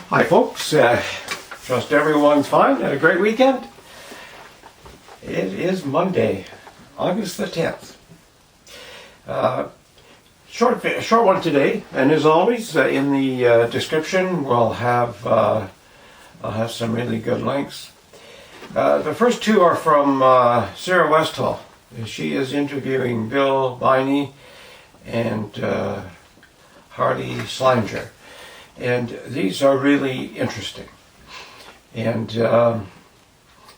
Hi folks, trust everyone's fine, had a great weekend. It is Monday, August the 10th. Short one today, and as always in the description I'll have some really good links. The first two are from Sarah Westall. She is interviewing Bill Biney and Harley Slinger. And these are really interesting. And then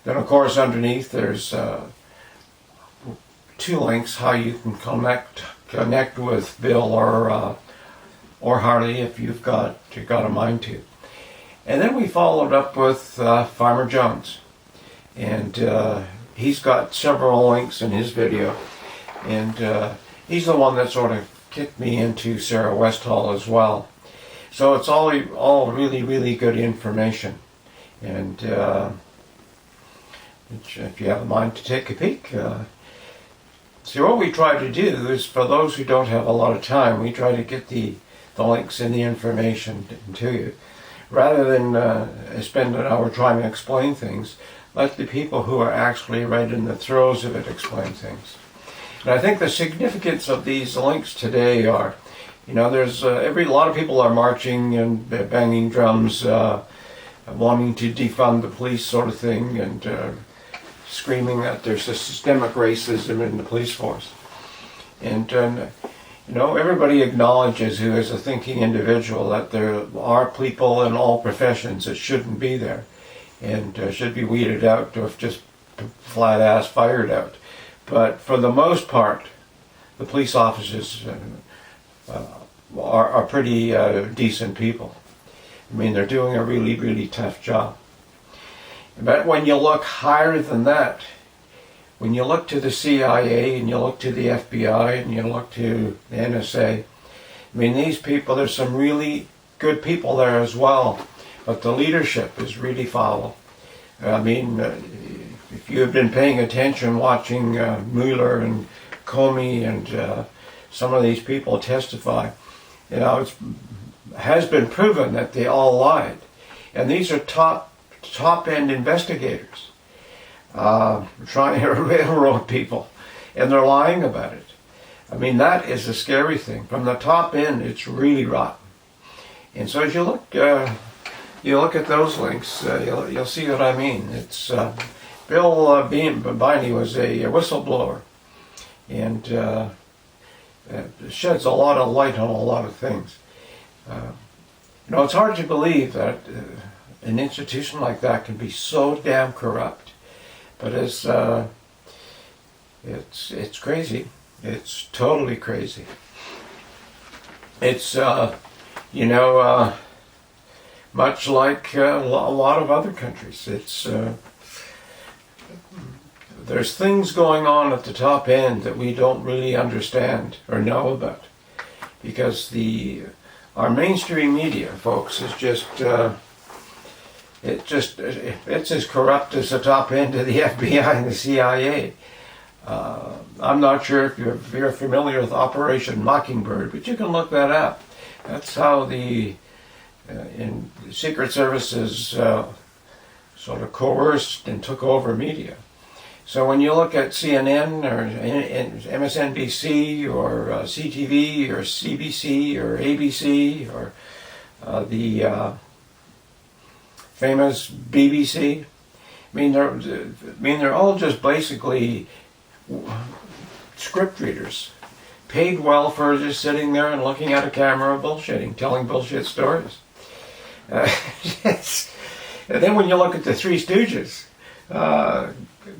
of course underneath there's two links how you can connect with Bill or Harley if you've got a mind to. And then we followed up with Farmer Jones. And he's got several links in his video. And he's the one that sort of kicked me into Sarah Westall as well. So it's all really, really good information. And if you have a mind to take a peek. See, what we try to do is, for those who don't have a lot of time, we try to get the links and the information to you. Rather than spend an hour trying to explain things, let the people who are actually right in the throes of it explain things. And I think the significance of these links today are, there's a lot of people are marching and banging drums, wanting to defund the police sort of thing, and screaming that there's systemic racism in the police force. And everybody acknowledges, who is a thinking individual, that there are people in all professions that shouldn't be there, and should be weeded out or just flat ass fired out. But for the most part, the police officers are pretty decent people. I mean, they're doing a really, really tough job. But when you look higher than that, when you look to the CIA and you look to the FBI and you look to the NSA, I mean, these people, there's some really good people there as well, but the leadership is really foul. I mean, if you have been paying attention, watching Mueller and Comey and some of these people testify, it has been proven that they all lied. And these are top-end investigators trying to railroad people, and they're lying about it. I mean, that is a scary thing. From the top end, it's really rotten. And so as you look at those links, you'll see what I mean. It's Bill Biney was a whistleblower, and sheds a lot of light on a lot of things. It's hard to believe that an institution like that can be so damn corrupt, but it's crazy. It's totally crazy. It's much like a lot of other countries. It's there's things going on at the top end that we don't really understand or know about, because our mainstream media, folks, is it's as corrupt as the top end of the FBI and the CIA. I'm not sure if you're familiar with Operation Mockingbird, but you can look that up. That's how the Secret Services sort of coerced and took over media. So when you look at CNN or MSNBC or CTV or CBC or ABC or the famous BBC, they're all just basically script readers, paid well for just sitting there and looking at a camera bullshitting, telling bullshit stories. And then when you look at the Three Stooges,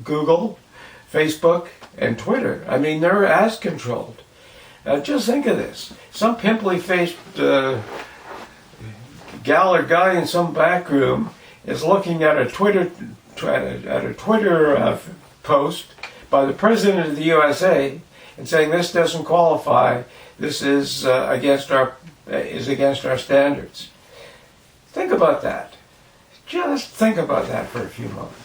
Google, Facebook, and Twitter, they're as controlled. Just think of this. Some pimply-faced gal or guy in some back room is looking at a Twitter post by the President of the USA and saying this doesn't qualify, this is against our standards. Think about that. Just think about that for a few moments.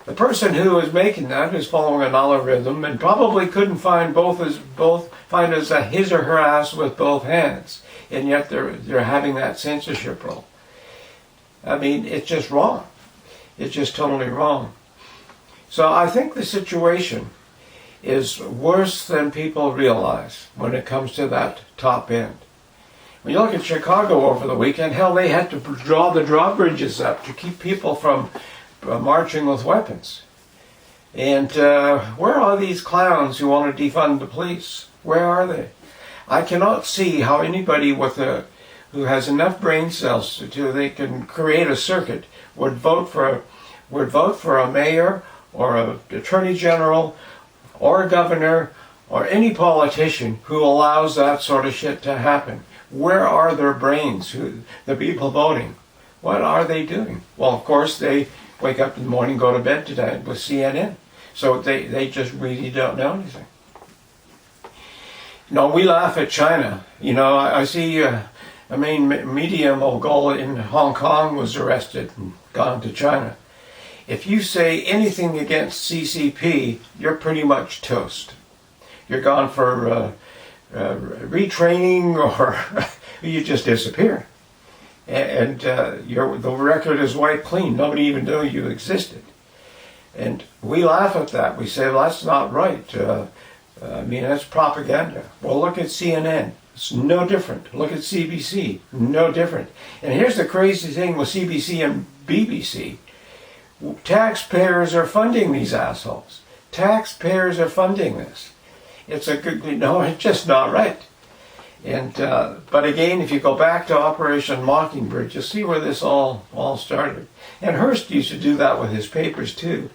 The person who is making that is following an algorithm and probably couldn't find his or her ass with both hands, and yet they're having that censorship role. I mean, it's just wrong. It's just totally wrong. So I think the situation is worse than people realize when it comes to that top end. When you look at Chicago over the weekend, hell, they had to draw the drawbridges up to keep people from marching with weapons. And where are these clowns who want to defund the police? Where are they? I cannot see how anybody who has enough brain cells to they can create a circuit would vote for a mayor or an attorney general or a governor or any politician who allows that sort of shit to happen. Where are their brains? The people voting? What are they doing? Well, of course, they wake up in the morning, go to bed tonight with CNN. So they just really don't know anything. No, we laugh at China. You know, I see a main media mogul in Hong Kong was arrested and gone to China. If you say anything against CCP, you're pretty much toast. You're gone for retraining, or you just disappear. And the record is wiped clean. Nobody even knew you existed. And we laugh at that. We say, well, that's not right. I mean, that's propaganda. Well, look at CNN. It's no different. Look at CBC. No different. And here's the crazy thing with CBC and BBC. Taxpayers are funding these assholes. Taxpayers are funding this. It's just not right. And but again, if you go back to Operation Mockingbird, you'll see where this all started. And Hearst used to do that with his papers too.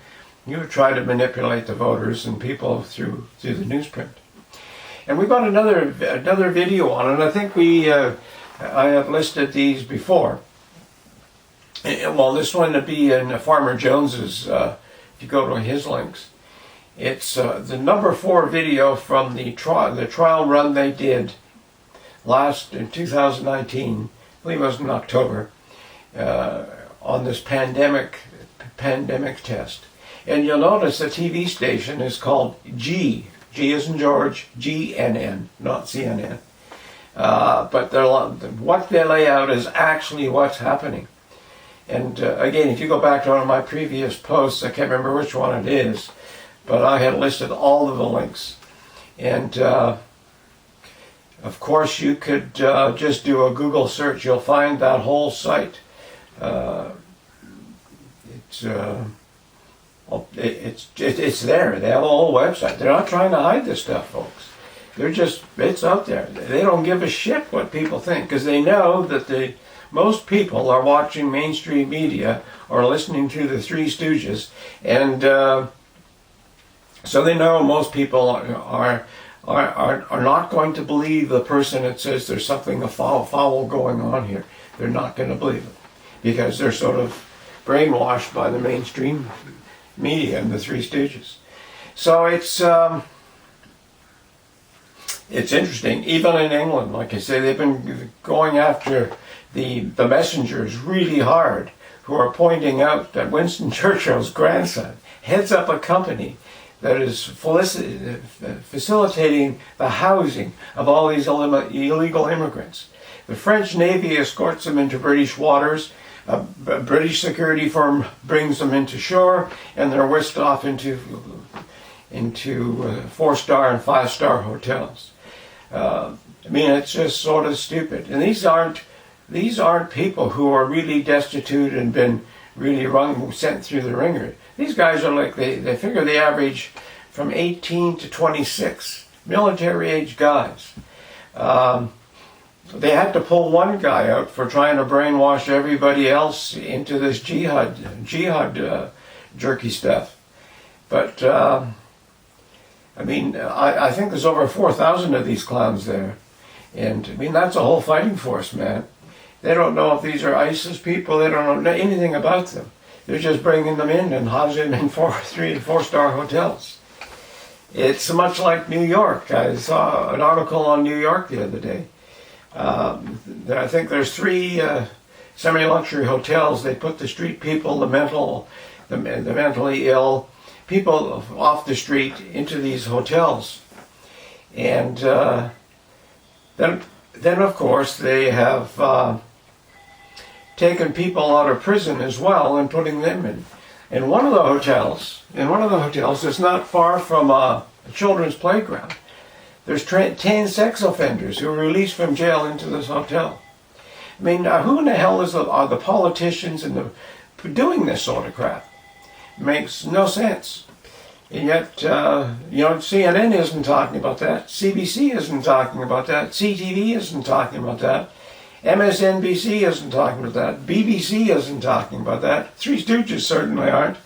He would try to manipulate the voters and people through the newsprint. And we got another video on it. I think I have listed these before. Well, this one would be in Farmer Jones's. If you go to his links, it's the number 4 video from the trial run they did in 2019. I believe it was in October on this pandemic test. And you'll notice the TV station is called G as in George, GNN, not CNN. But what they lay out is actually what's happening. And again, if you go back to one of my previous posts, I can't remember which one it is, but I had listed all of the links. And of course, you could just do a Google search. You'll find that whole site. It's there. They have a whole website. They're not trying to hide this stuff, folks. It's out there. They don't give a shit what people think, because they know that most people are watching mainstream media or listening to the Three Stooges, and so they know most people are not going to believe the person that says there's something foul going on here. They're not going to believe it because they're sort of brainwashed by the mainstream media and the Three Stooges. So it's interesting. Even in England, like I say, they've been going after the messengers really hard, who are pointing out that Winston Churchill's grandson heads up a company that is facilitating the housing of all these illegal immigrants. The French Navy escorts them into British waters. A British security firm brings them into shore, and they're whisked off into 4-star and 5-star hotels. I mean, it's just sort of stupid. And these aren't people who are really destitute and been really sent through the ringer. These guys are like, they figure they average from 18 to 26, military-age guys. They had to pull one guy out for trying to brainwash everybody else into this jihad jerky stuff. But I mean, I think there's over 4,000 of these clowns there, and I mean that's a whole fighting force, man. They don't know if these are ISIS people. They don't know anything about them. They're just bringing them in and housing them in 3 and 4-star hotels. It's much like New York. I saw an article on New York the other day. I think there's 3 semi-luxury hotels. They put the street people, the mentally ill, people off the street into these hotels. And then of course, they have taking people out of prison as well and putting them in one of the hotels. In one of the hotels, it's not far from a children's playground. There's 10 sex offenders who are released from jail into this hotel. I mean, who in the hell are the politicians doing this sort of crap? It makes no sense. And yet, CNN isn't talking about that. CBC isn't talking about that. CTV isn't talking about that. MSNBC isn't talking about that. BBC isn't talking about that. Three Stooges certainly aren't.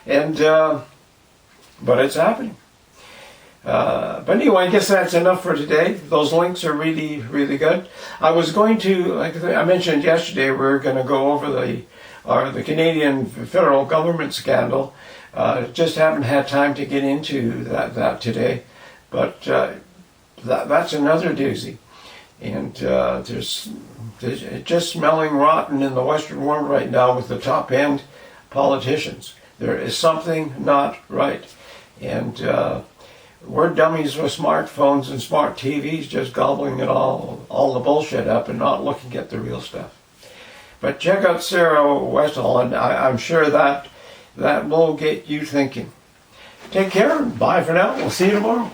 And, but it's happening. But anyway, I guess that's enough for today. Those links are really, really good. I was going to, like I mentioned yesterday, we're going to go over the Canadian federal government scandal. Just haven't had time to get into that today. But that's another doozy. And there's just smelling rotten in the Western world right now with the top end politicians. There is something not right. And we're dummies with smartphones and smart TVs, just gobbling it all the bullshit up and not looking at the real stuff. But check out Sarah Westall, and I'm sure that will get you thinking. Take care, and bye for now. We'll see you tomorrow.